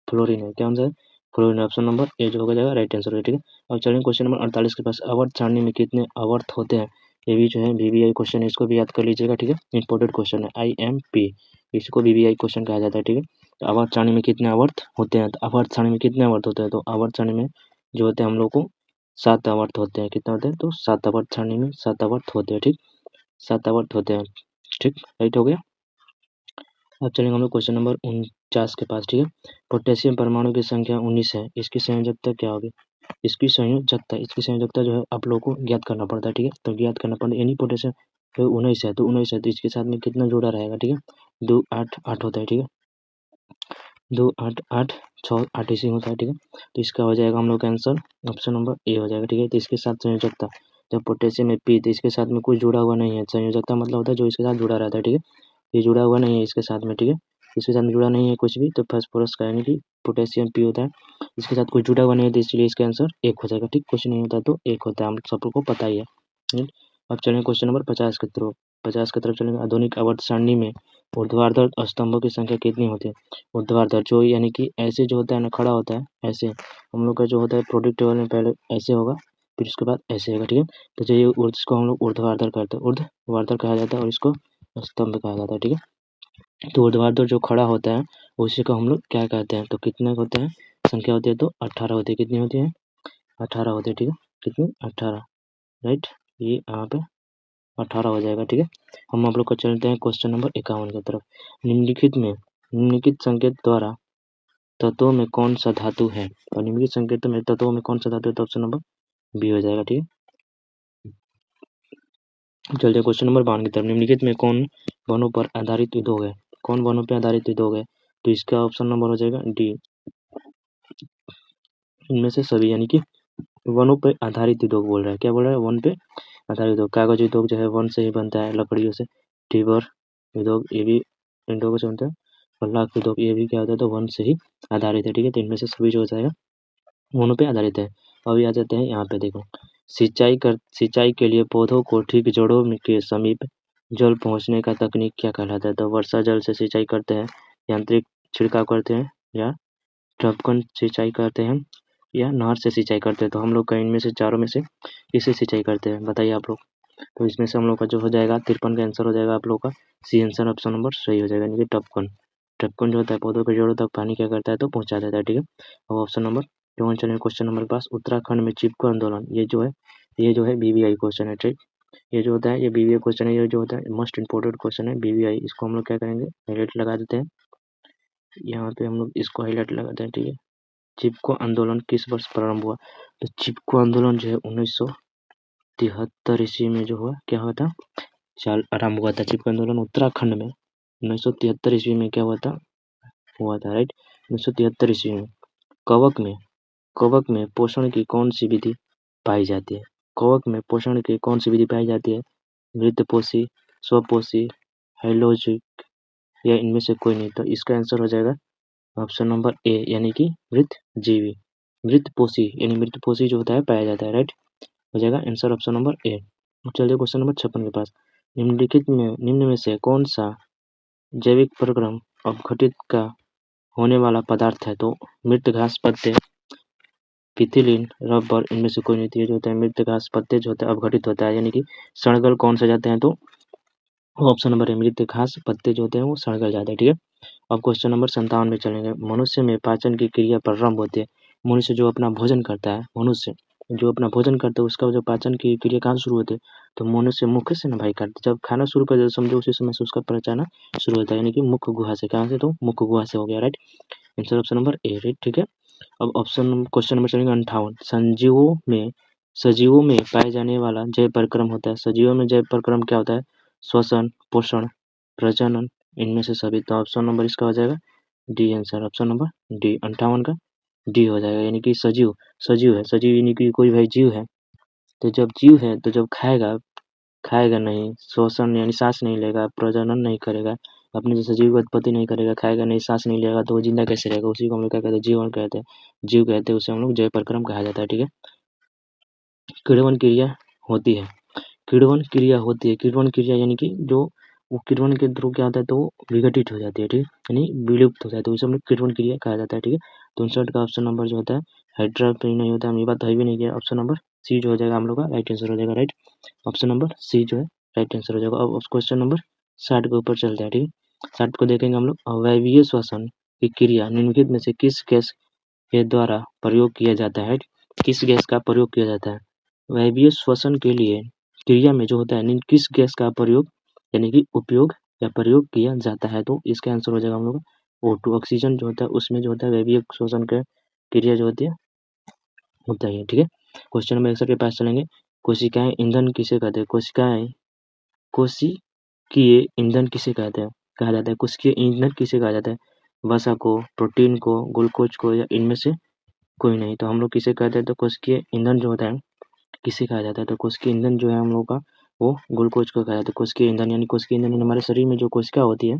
फ्लोरीन है। क्या आंसर है? फ्लोरीन। ऑप्शन नंबर ए जो हो जाएगा राइट आंसर है, ठीक है। अब चलेंगे क्वेश्चन नंबर 48 के पास। आवर्त सारणी में कितने आवर्त होते हैं? ये भी जो है VVI क्वेश्चन है, इसको भी याद कर लीजिएगा, ठीक है। इंपॉर्टेंट क्वेश्चन है, IMP, इसको VVI क्वेश्चन कहा जाता है, ठीक है। तो आवर्त सारणी में कितने आवर्त होते हैं? तो आवर्त सारणी में कितने आवर्त होते हैं? तो आवर्त सारणी में जो होते हैं हम लोग को 7 आवर्त होते हैं। कितने होते हैं? तो 7 आवर्त सारणी में 7 आवर्त होते हैं, ठीक। 7 आवर्त होते हैं, ठीक, राइट हो गया। अब चलेंगे हम लोग क्वेश्चन नंबर 49 के पास, ठीक है। पोटेशियम परमाणु की संख्या 19 है, इसकी संयोजकता क्या होगी? इसकी संयोजकता जो है आप लोगों को ज्ञात करना पड़ता है, ठीक है। तो ज्ञात करना पड़ता है, यानी पोटेशियम तो 19 है, तो 19 है, तो इसके साथ में कितना जुड़ा रहेगा, ठीक है। 2 8 8 होता है, ठीक है। 2 8 8 6 8 इसी होता है, ठीक है। तो इसका हो जाएगा हम लोग का आंसर ऑप्शन नंबर ए हो जाएगा, ठीक है। तो इसके साथ संयोजकता, जब पोटेशियम है P, तो इसके साथ में कुछ जुड़ा हुआ नहीं है। संयोजकता मतलब होता है जो इसके साथ जुड़ा रहता है, ठीक है। ये जुड़ा हुआ नहीं है इसके साथ में, ठीक है। इसके साथ में जुड़ा नहीं है कुछ भी, तो फास्फोरस का यानी कि पोटेशियम P होता है। इसके साथ कुछ जुड़ा हुआ नहीं है, तो इसलिए इसका आंसर 1 हो जाएगा, ठीक। कुछ नहीं होता तो 1 होता है, हम सबको पता ही है, ठीक। अब चलेंगे क्वेश्चन नंबर 50 की तरफ, 50 की तरफ चलेंगे। आधुनिक आवर्त सारणी में ऊर्ध्वाधर स्तंभों की संख्या कितनी होती है? ऊर्ध्वाधर जो यानी कि ऐसे जो होता है ना, खड़ा होता है ऐसे, हम लोग का जो होता है प्रोडक्ट टेबल में पहले ऐसे होगा, फिर उसके बाद ऐसे होगा, ठीक है। तो जो ये इसको हम लोग ऊर्ध्वाधर कहते हैं, ऊर्ध्वाधर कहा जाता है, और इसको स्तंभ कहा जाता है, ठीक है। तो ऊर्ध्वाधर जो खड़ा होता है उसी को हम लोग क्या कहते हैं? तो कितने होते हैं संख्या होती है? तो 18 होती है। कितनी होती है? 18 होती है, ठीक है। कितनी? 18, राइट। ये यहाँ पे 18 हो जाएगा, ठीक है। हम आप लोग को चलते हैं क्वेश्चन नंबर 51 की तरफ। निम्नलिखित संकेत द्वारा तत्वों में कौन सा धातु है? और निम्नलिखित संकेतों में तत्वों में कौन सा धातु है? तो ऑप्शन नंबर बी हो जाएगा, ठीक है। चलते हैं क्वेश्चन नंबर 52 की तरफ। निम्नलिखित में कौन वनों पर आधारित उद्योग है? कौन वनों पर आधारित उद्योग है? तो इसका ऑप्शन नंबर हो जाएगा डी, इनमें से सभी, यानी कि वनों पर आधारित उद्योग बोल रहा है। क्या बोल रहा है? वन पे आधारित उद्योग। कागज उद्योग जो है वन से ही बनता है, लकड़ियों से। टीबर उद्योग ये भी उद्योगों से बनता है। और लाख उद्योग ये भी क्या होता है? तो वन से ही आधारित है। ठीक है, तो इनमें से सभी जो हो जाएगा वनों पे आधारित है। अभी आ जाते हैं यहाँ पे, देखो सिंचाई के लिए पौधों को ठीक जड़ों के समीप जल पहुँचने का तकनीक क्या कहलाता है? तो वर्षा जल से सिंचाई करते हैं, यांत्रिक छिड़काव करते हैं, या टपकन सिंचाई करते हैं, या नहर से सिंचाई करते हैं। तो हम लोग का इनमें से चारों में से किससे सिंचाई करते हैं, बताइए आप लोग। तो इसमें से हम लोग का जो हो जाएगा 53 का आंसर हो जाएगा आप लोग का सी आंसर, ऑप्शन नंबर सही हो जाएगा, यानी कि टपकन। टपकन जो होता है पौधों के जड़ों तक पानी क्या करता है? तो पहुंचा देता है। ठीक है, अब ऑप्शन नंबर 2 चलिए क्वेश्चन नंबर के पास। उत्तराखंड में चिपको आंदोलन, ये जो है बीबीआई क्वेश्चन है। ठीक, ये जो होता है ये बीबीआई क्वेश्चन है, ये जो होता है मोस्ट इंपोर्टेंट क्वेश्चन है बीबीआई। इसको हम लोग क्या करेंगे? हाईलाइट लगा देते हैं, यहाँ पे हम लोग इसको हाईलाइट लगाते हैं। ठीक है, चिपको आंदोलन किस वर्ष प्रारंभ हुआ? तो चिपको आंदोलन जो है 1973 ईस्वी में जो हुआ, क्या हुआ था? आरंभ हुआ था चिपको आंदोलन उत्तराखंड में 1973 ईस्वी में। क्या हुआ था? राइट, 1973 ईस्वी में। कवक में पोषण की कौन सी विधि पाई जाती है? कवक में पोषण की कौन सी विधि पाई जाती है? मृतपोषी, स्वपोषी, हाइलोजिक, या इनमें से कोई नहीं? तो इसका आंसर हो जाएगा ऑप्शन नंबर ए, यानी कि मृतजीवी, मृतपोषी, यानी मृतपोषी जो होता है पाया जाता है। राइट, हो जाएगा आंसर ऑप्शन नंबर ए। चलिए क्वेश्चन नंबर 56 के पास। निम्न में से कौन सा जैविक प्रक्रम अपघटित का होने वाला पदार्थ है? तो मृत घास पत्ते, पिथिलीन, रबर, इनमें से कोई नहीं। तो ये जो होता है मृत घास पत्ते जो होता है अपघटित होता है, यानी कि सड़गल कौन से जाते हैं? तो ऑप्शन नंबर है, मृत घास पत्ते जो होते हैं वो सड़गल जाते हैं। ठीक है, अब क्वेश्चन नंबर 57 में चलेंगे। मनुष्य में पाचन की क्रिया प्रारंभ होती है। मनुष्य जो अपना भोजन करता है, मनुष्य जो अपना भोजन करता है उसका जो पाचन की क्रिया कहाँ शुरू होती है? तो मनुष्य मुख से ना भाई करते, जब खाना शुरू कर देते समझो उसी समय से उसका पचाना शुरू होता है, यानी कि मुख गुहा से। कहाँ से? तो मुख गुहा से हो गया। राइट, आंसर ऑप्शन नंबर ए। राइट, ठीक है, अब ऑप्शन क्वेश्चन नंबर चलेंगे 58। सजीवों में पाए जाने वाला जैव परिक्रम होता है। सजीवों में जैव परिक्रम क्या होता है? श्वसन, पोषण, प्रजनन, इनमें से सभी। तो ऑप्शन नंबर इसका हो जाएगा D answer, option number D, 58 का डी हो जाएगा, यानी कि सजीव है। सजीव यानी कि कोई भाई जीव है, तो जब जीव है तो जब खाएगा नहीं, श्वसन यानी सांस नहीं लेगा, प्रजनन नहीं करेगा, अपने जैसे जीव की उत्पत्ति नहीं करेगा, खाएगा नहीं, सांस नहीं लेगा, तो वो जिंदा कैसे रहेगा? उसी को हम लोग क्या कहते हैं? जीवन कहते हैं। जीव कहते हैं, उसे हम लोग जैव परिक्रम कहा जाता है। ठीक है, किण्वन क्रिया होती है। किण्वन क्रिया यानी कि जो वो किण्वन के थ्रू क्या होता है? तो वो विघटित हो जाती है। ठीक है, यानी विलुप्त हो जाती है, उसे हम लोग किण्वन क्रिया कहा जाता है। ठीक है, तो 59 का ऑप्शन नंबर जो होता है हाइड्रोजन नहीं होता है, ये बात है भी नहीं किया। ऑप्शन नंबर सी जो हो जाएगा हम लोग का राइट आंसर हो जाएगा। राइट, ऑप्शन नंबर सी जो है राइट आंसर हो जाएगा। अब क्वेश्चन नंबर 60 के ऊपर चलते हैं। ठीक है, 60 को देखेंगे हम लोग। अवायवीय श्वसन की क्रिया निम्नलिखित में से किस गैस के द्वारा प्रयोग किया जाता है? किस गैस का प्रयोग किया जाता है? वायवीय श्वसन के लिए क्रिया में जो होता है किस गैस का प्रयोग यानी कि उपयोग या प्रयोग किया जाता है? तो इसका आंसर हो जाएगा हम लोग O2, ऑक्सीजन जो होता है उसमें जो होता है वायवीय श्वसन का क्रिया जो होती है होता है। ठीक है, क्वेश्चन नंबर 61 के पास चलेंगे। कोशिकाएं ईंधन किसे कहते हैं? कोशिकीय ईंधन किसे कहते हैं? कहा जाता है कोशिकीय ईंधन किसे कहा जाता है? वसा को, प्रोटीन को, ग्लूकोज को, या इनमें से कोई नहीं? तो हम लोग किसे कहते हैं? तो कोशिकीय ईंधन जो होता है किसे कहा जाता है? तो कोशिकीय ईंधन जो है हम लोग का वो ग्लूकोज को कहा जाता है। कोशिकीय ईंधन यानी कोशिकीय ईंधन हमारे शरीर में जो कोशिका होती है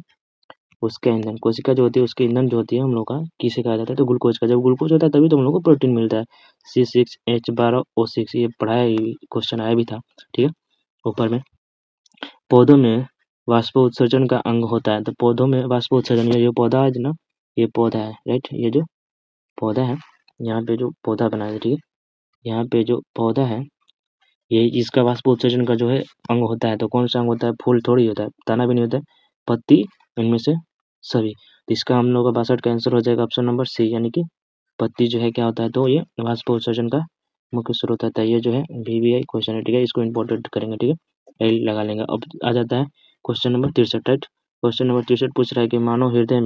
उसका ईंधन, कोशिका जो होती है उसकी ईंधन जो होती है हम लोग का किसे कहा जाता है? तो ग्लूकोज का। जब ग्लूकोज होता है तभी तो हम लोग को प्रोटीन मिलता है। C6H12O6, ये पढ़ाया क्वेश्चन आया भी था। ठीक है, ऊपर में पौधों में वाष्पोत्सर्जन का अंग होता है। तो पौधों में वाष्पोत्सर्जन, ये जो पौधा है ना, ये पौधा है। राइट, ये जो पौधा है यहाँ पे जो पौधा बनाया है, ठीक है, यहाँ पे जो पौधा है ये इसका वाष्पोत्सर्जन का जो है अंग होता है। तो कौन सा अंग होता है? फूल थोड़ी होता है, तना भी नहीं होता है, पत्ती, इनमें से सभी। तो इसका हम लोग का 62 का आंसर हो जाएगा ऑप्शन नंबर सी, यानी कि पत्ती जो है क्या होता है? तो ये वाष्पोत्सर्जन का मुख्य स्रोत होता है। ये जो है VVI क्वेश्चन है। ठीक है, इसको इंपोर्टेंट करेंगे। ठीक है, एल लगा लेंगे। अब आ जाता है question number 63। Right, question number 63 पूछ रहा है कि मानव हृदय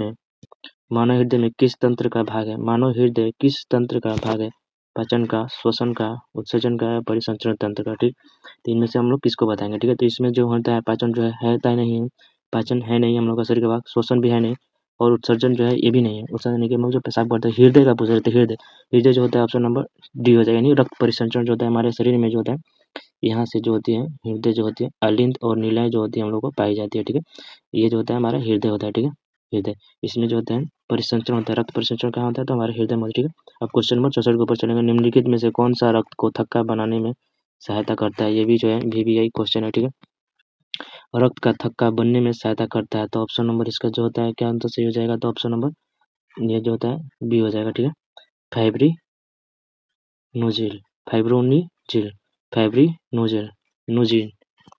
में किस तंत्र का भाग है? मानव हृदय किस तंत्र का भाग है? पाचन का, श्वसन का, उत्सर्जन का, परिसंचरण तंत्र का। ठीक, तो इनमें से हम लोग किसको बताएंगे? ठीक है, तो इसमें जो होता है पाचन जो है नहीं, पाचन है नहीं हम लोग का शरीर का भाग, श्वसन भी है नहीं, और उत्सर्जन जो है ये भी नहीं है। उत्सर्जन नहीं कि हम लोग जो पेशाब करते हैं, हृदय का पूछ रहे थे, हृदय जो होता है ऑप्शन नंबर डी हो जाएगा, यानी रक्त परिसंचरण जो होता है हमारे शरीर में जो होता है, यहाँ से जो होती है हृदय जो होती है, अलिंद और नीलाएं जो होती है हम लोग को पाई जाती है, ठीक है। ये जो होता है हमारा हृदय होता है, ठीक है, हृदय। इसमें जो होता है परिसंचरण होता है, रक्त परिसंचरण कहाँ होता है, तो हमारे हृदय में, ठीक है। अब क्वेश्चन नंबर 64 के ऊपर चलेंगे। निम्नलिखित में से कौन सा रक्त को थक्का बनाने में सहायता करता है, ये भी जो है VBI क्वेश्चन है, ठीक है। रक्त का थक्का बनने में सहायता करता है, तो ऑप्शन नंबर इसका जो होता है क्या आंसर सही हो जाएगा, तो ऑप्शन नंबर ये जो होता है बी हो जाएगा, ठीक है। फाइब्रिनोजिल, फाइब्रोनिजिल, फाइब्रिनोजिल, नोजिन,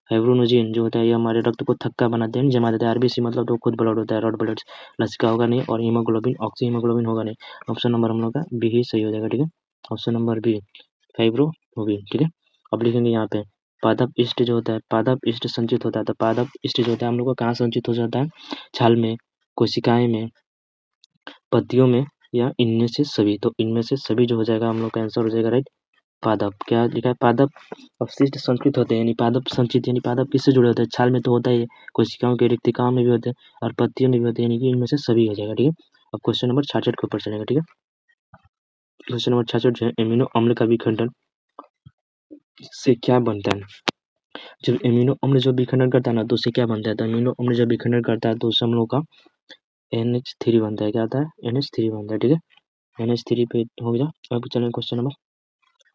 फाइब्रोनोजिन जो होता है ये हमारे रक्त को थक्का बनाते हैं, जमा देता है। आरबीसी मतलब तो खुद ब्लड होता है, रेड ब्लड लसिका होगा नहीं, और हीमोग्लोबिन, ऑक्सी हीमोग्लोबिन होगा नहीं। ऑप्शन नंबर हम लोग का बी ही सही हो जाएगा, ठीक है। ऑप्शन नंबर बी फाइब्रोनोबिन, ठीक है। अब लिखेंगे यहाँ पे पादप इष्ट जो होता है, पादप इष्ट संचित होता है, तो पादप इष्ट जो होता है हम लोग को कहाँ संचित हो जाता है, छाल में, कोशिकाएं में, पत्तियों में, या इनमें से सभी। तो इनमें से सभी जो हो जाएगा हम लोग का आंसर हो जाएगा, राइट। पादप क्या लिखा है, पादप अवशिष्ट संस्कृत होते हैं, यानी पादप संचित, यानी पादप किससे जुड़े होते हैं, छाल में तो होता ही है, कोशिकाओं के रिक्तिकाओं में भी होते हैं, और पत्तियों में भी होते हैं, यानी कि इनमें से सभी हो जाएगा, ठीक है। अब क्वेश्चन नंबर 66 के ऊपर चलेंगे, ठीक है। क्वेश्चन नंबर 66 जो है, एमिनो अम्ल का विखंडन से क्या बनता है। जब एमिनो अम्ल जो विखंडन करता है ना, तो उससे क्या बनता है, तो एमिनो अम्ल जब विखंडन करता है तो उससे हम लोग का NH3 बनता है, क्या आता है, NH3 बनता है, ठीक है। NH3 पे हो गया। अब चलेंगे क्वेश्चन नंबर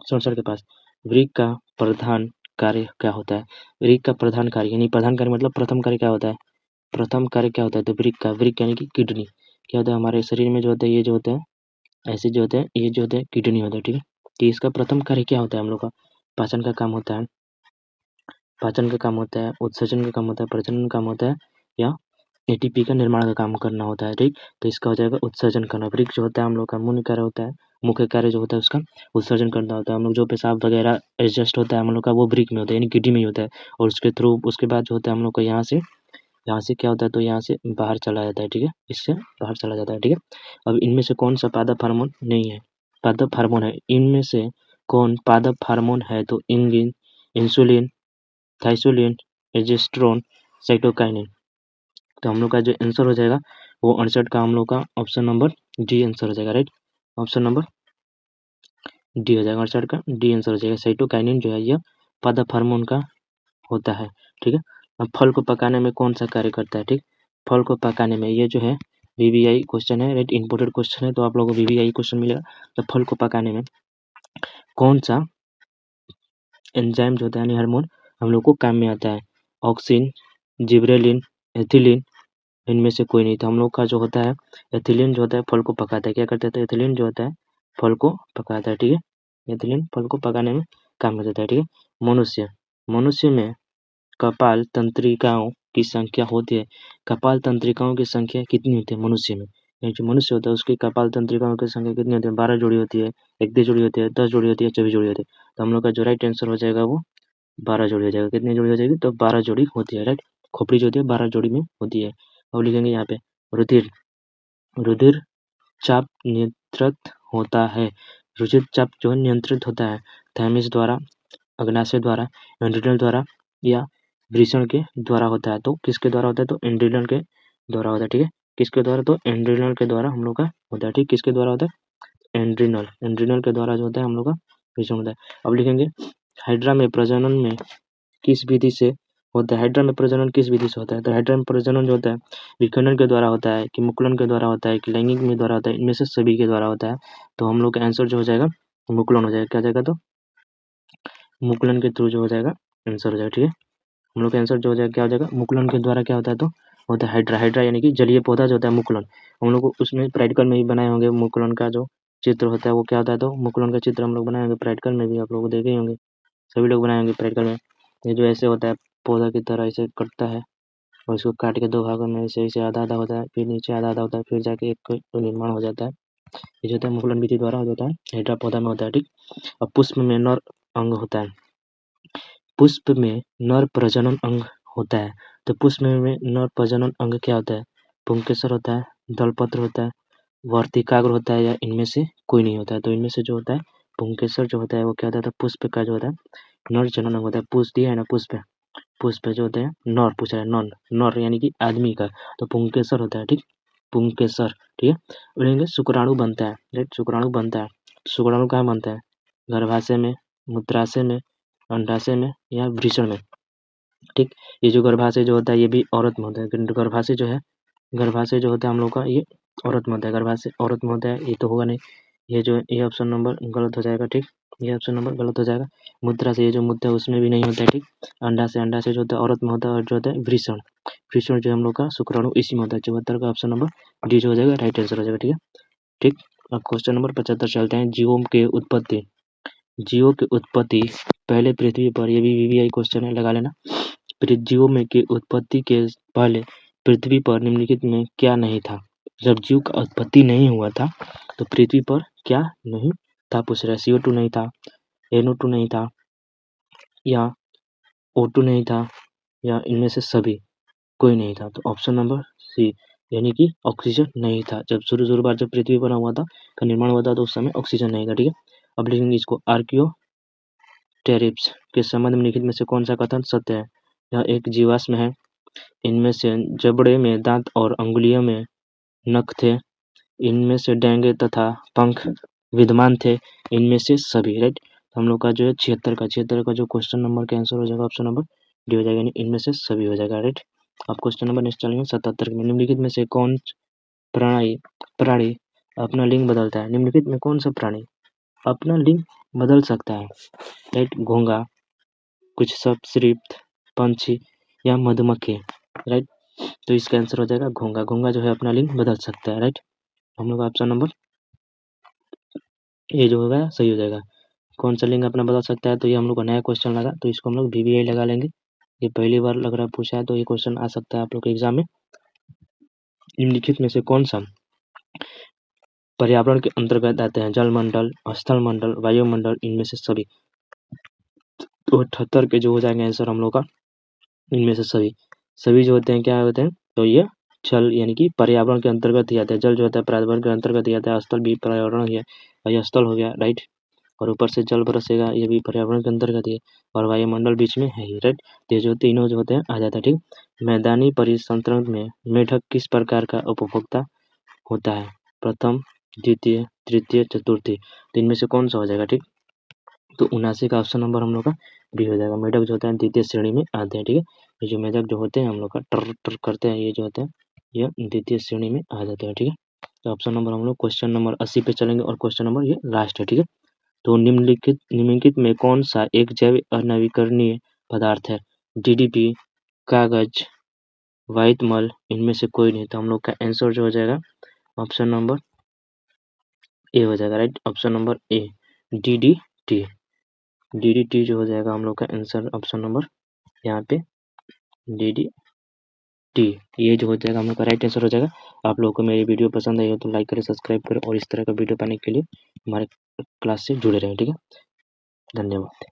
67 के पास। वृक्क का प्रधान कार्य क्या होता है, वृक्क का प्रधान कार्य, यानी प्रधान कार्य मतलब प्रथम कार्य क्या होता है, प्रथम कार्य क्या होता है, तो वृक्क यानी कि किडनी क्या होता है हमारे शरीर में जो होता है, ये जो होता है ऐसे जो होते हैं, ये जो होते हैं किडनी होता है, ठीक है। तो इसका प्रथम कार्य क्या होता है, हम लोग का पाचन का काम होता है, पाचन का काम होता है, उत्सर्जन का काम होता है, प्रजनन का काम होता है, या ATP का निर्माण का काम करना होता है, ठीक। तो इसका हो जाएगा उत्सर्जन करना। वृक्क जो होता है हम लोग का मुख्य कार्य होता है, मुख्य कार्य जो होता है उसका उत्सर्जन करना होता है। हम लोग जो पेशाब वगैरह एडजस्ट होता है हम लोग का, वो वृक्क में होता है, यानी किडनी में ही होता है, और उसके थ्रू उसके बाद जो होता है हम लोग का यहाँ से क्या होता है, तो यहाँ से बाहर चला जाता है, ठीक है, इससे बाहर चला जाता है, ठीक है। अब इनमें से कौन सा पादप हार्मोन नहीं है, पादप हार्मोन है, इनमें से कौन पादप हार्मोन है, तो इंसुलिन, थाइसोलिन, एजेस्ट्रोन, साइटोकाइनिन। तो हम लोग का जो आंसर हो जाएगा वो 68 का हम लोग का ऑप्शन नंबर डी आंसर हो जाएगा, राइट। ऑप्शन नंबर डी हो जाएगा, 68 का डी आंसर हो जाएगा। साइटोकाइनिन जो है यह पादप हार्मोन का होता है, ठीक है। अब फल को पकाने में कौन सा कार्य करता है, ठीक। फल को पकाने में, ये जो है VBI क्वेश्चन है, राइट, इंपोर्टेड क्वेश्चन है, तो आप लोगों को VBI क्वेश्चन मिलेगा। तो फल को पकाने में कौन सा एंजाइम जो होता है, यानी हार्मोन हम लोग को काम में आता है, ऑक्सिन, जिब्रेलिन, एथिलीन, इनमें से कोई नहीं। तो हम लोग का जो होता है एथिलीन जो होता है फल को पकाता है, क्या करता है, तो एथिलीन जो होता है फल को पकाता है, ठीक है। एथिलीन फल को पकाने में काम में आता है, ठीक है। मनुष्य मनुष्य में कपाल तंत्रिकाओं की संख्या होती है, कपाल तंत्रिकाओं की संख्या कितनी होती है मनुष्य में, यानी जो मनुष्य होता है उसकी कपाल तंत्रिकाओं की संख्या कितनी होती है, 12 जोड़ी होती है, 1 जोड़ी होती है, 10 जोड़ी होती है, 24 जोड़ी होती है। तो हम लोग का जो राइट आंसर हो जाएगा वो 12 जोड़ी हो जाएगा। कितनी जोड़ी हो जाएगी, तो 12 जोड़ी होती है, राइट। खोपड़ी जो होती है 12 जोड़ी में होती है। अब लिखेंगे यहाँ पे रुधिर, रुधिर चाप नियंत्रित होता है, रुधिर चाप जो है नियंत्रित होता है थैमिस द्वारा, अग्नाशय द्वारा, एड्रिनल द्वारा, या वृषण के द्वारा होता है। तो किसके द्वारा होता है, तो एड्रिनल के द्वारा होता है, ठीक है। किसके द्वारा, तो एड्रिनल के द्वारा हम लोग का होता है, ठीक। किसके द्वारा होता है, एड्रिनल, एड्रिनल के द्वारा जो होता है हम लोग का वृषण होता है। अब लिखेंगे हाइड्रा में प्रजनन में किस विधि से होता है, हाइड्रा में प्रजनन किस विधि से होता है, तो हाइड्रा में प्रजनन जो होता है विखंडन के द्वारा होता है, कि मुकुलन के द्वारा होता है, कि लैंगिक में द्वारा होता है, इनमें से सभी के द्वारा होता है। तो हम लोग का आंसर जो हो जाएगा मुकुलन हो जाएगा, क्या जाएगा, तो मुकुलन के थ्रू जो हो जाएगा आंसर हो जाएगा, ठीक है। हम लोग का आंसर जो हो जाएगा क्या हो जाएगा, मुकुलन के द्वारा क्या होता है, तो होता है हाइड्रा, हाइड्रा यानी कि जलीय पौधा जो होता है मुकुलन। हम लोग को उसमें प्रैक्टिकल में भी बनाए होंगे मुकुलन का जो चित्र होता है वो क्या होता है, तो मुकुलन का चित्र हम लोग बनाए होंगे प्रैक्टिकल में भी, आप लोग देखे ही होंगे, सभी लोग बनाए होंगे प्रैक्टिकल में। ये जो ऐसे होता है पौधा की तरह ऐसे कटता है, और इसको काट के 2 भागों में ऐसे ऐसे आधा आधा होता है, फिर नीचे आधा आधा होता है, फिर जाके एक निर्माण हो जाता है। ये जो होता है मुकुलन विधि द्वारा हो जाता है, हाइड्रा पौधा में होता है, ठीक। अब पुष्प में नर अंग होता है, पुष्प में नर प्रजनन अंग होता है। तो पुष्प में नर प्रजनन अंग क्या होता है, पुंकेसर होता है, दलपत्र होता है, वर्तिकाग्र होता है, या इनमें से कोई नहीं होता है। तो इनमें से जो होता है पुंकेसर जो होता है वो क्या होता है, तो पुष्प का जो होता है नर जनन अंग होता है। पुष्प दिया है ना, पुष्प पुष्प जो होते हैं नर पूछा है, नॉन नर यानी कि आदमी का, तो पुंकेसर होता है, ठीक। पुंकेसर, ठीक है। बोलेंगे शुक्राणु बनता है, राइट, शुक्राणु बनता है। शुक्राणु कहाँ बनता है? गर्भाशय में, मूत्राशय में, अंडाशय में या वृषण में, ठीक। ये जो गर्भाशय जो होता है ये भी औरत में होता है। गर्भाशय जो है, गर्भाशय जो होता है हम लोग का ये औरत में होता है, गर्भाशय औरत में होता है, ये तो होगा नहीं। ये जो ये ऑप्शन नंबर गलत हो जाएगा, ठीक। ये ऑप्शन नंबर गलत हो जाएगा। मूत्राशय ये जो मूत्र है उसमें भी नहीं होता है, ठीक। अंडाशय, अंडाशय जो होता है औरत में होता है, और जो होता है वृषण, वृषण जो हम लोग का शुक्राणु इसी में होता है। 74 का ऑप्शन नंबर डी जो हो जाएगा राइट आंसर हो जाएगा, ठीक है, ठीक। अब क्वेश्चन नंबर 75 चलते हैं। जीवों के उत्पत्ति, जीवों की उत्पत्ति पहले पृथ्वी पर, ये भी वीवीआई क्वेश्चन है, लगा लेना। जीवों में की उत्पत्ति के पहले पृथ्वी पर निम्नलिखित में क्या नहीं था? जब जीव का उत्पत्ति नहीं हुआ था तो पृथ्वी पर क्या नहीं था पूछ रहा है। CO2 नहीं था, NO2 नहीं था, या O2 नहीं था, या इनमें से सभी कोई नहीं था। तो ऑप्शन नंबर सी यानी कि ऑक्सीजन नहीं था। जब शुरू बार जब पृथ्वी बना हुआ था, का निर्माण हुआ था, तो उस समय ऑक्सीजन नहीं था, ठीक है। अब लिखेंगे इसको, आर्कियोटेरिप्स के संबंध में निम्नलिखित में से कौन सा कथन सत्य है? यह एक जीवाश्म है, इनमें से जबड़े में दांत और अंगुलियों में नख थे, इनमें से डैंगे तथा पंख विद्यमान थे, इनमें से सभी, राइट। हम लोग का जो है 76 का जो क्वेश्चन नंबर का आंसर हो जाएगा ऑप्शन नंबर डी हो जाएगा, यानी इनमें से सभी हो जाएगा, राइट। अब क्वेश्चन नंबर नेक्स्ट चलेंगे 77 में। निम्नलिखित में से कौन प्राणी अपना लिंग बदलता है? निम्नलिखित में कौन सा प्राणी अपना लिंग बदल सकता है? राइट, घोंघा, कुछ सरीसृप, पंछी या मधुमक्खी, राइट। तो इसका आंसर हो जाएगा घोंघा। घोंघा जो है अपना लिंग बदल सकता है, राइट। हम लोग ऑप्शन नंबर ये जो होगा सही हो जाएगा। कौन सा लिंग अपना बदल सकता है? तो ये हम लोग का नया क्वेश्चन लगा, तो इसको हम लोग VVI लगा लेंगे। ये पहली बार लग रहा है पूछा है, तो ये क्वेश्चन आ सकता है आप लोग के एग्जाम में। निम्नलिखित में से कौन सा पर्यावरण के अंतर्गत आते हैं? जल मंडल, स्थल मंडल, वायुमंडल, इनमें से सभी। तो 78 के जो हो जाएंगे आंसर हम लोग का, इनमें से सभी। सभी जो होते हैं क्या होते हैं? तो ये जल यानी कि पर्यावरण के अंतर्गत ही आता है। जल जो होता है पर्यावरण के अंतर्गत ही आता है। स्थल भी पर्यावरण ही है, ये स्थल हो गया, राइट। और ऊपर से जल बरसेगा, ये भी पर्यावरण के अंतर्गत ही है। और वायुमंडल बीच में है ही, राइट। ये जो तीनों जो होते हैं आ जाता है, ठीक। मैदानी परिसंचरण में मेढक किस प्रकार का उपभोक्ता होता है? प्रथम, द्वितीय, तृतीय, चतुर्थी। तो इनमें से कौन सा हो जाएगा, ठीक। तो 79 का ऑप्शन नंबर हम लोग का बी हो जाएगा। मेढक जो होता है द्वितीय श्रेणी में आते हैं, ठीक है। ये जो मेढक जो होते हैं हम लोग का टर टर करते हैं, ये जो होते हैं ये द्वितीय श्रेणी में आ जाते हैं, ठीक है। तो ऑप्शन नंबर हम लोग क्वेश्चन नंबर 80 पे चलेंगे, और क्वेश्चन नंबर ये लास्ट है, ठीक है। तो निम्नलिखित में कौन सा एक जैव अनवीकरणीय पदार्थ है? DDP, कागज, वाइट मल, इनमें से कोई नहीं। तो हम लोग का आंसर जो हो जाएगा ऑप्शन नंबर ए हो जाएगा, राइट। ऑप्शन नंबर ए, DDT। DDT जो हो जाएगा हम लोग का आंसर ऑप्शन नंबर यहाँ पे DDT, ये जो हो जाएगा हम लोग का राइट आंसर हो जाएगा। आप लोगों को मेरी वीडियो पसंद आई हो तो लाइक करें, सब्सक्राइब करें, और इस तरह का वीडियो पाने के लिए हमारे क्लास से जुड़े रहें, ठीक है। धन्यवाद।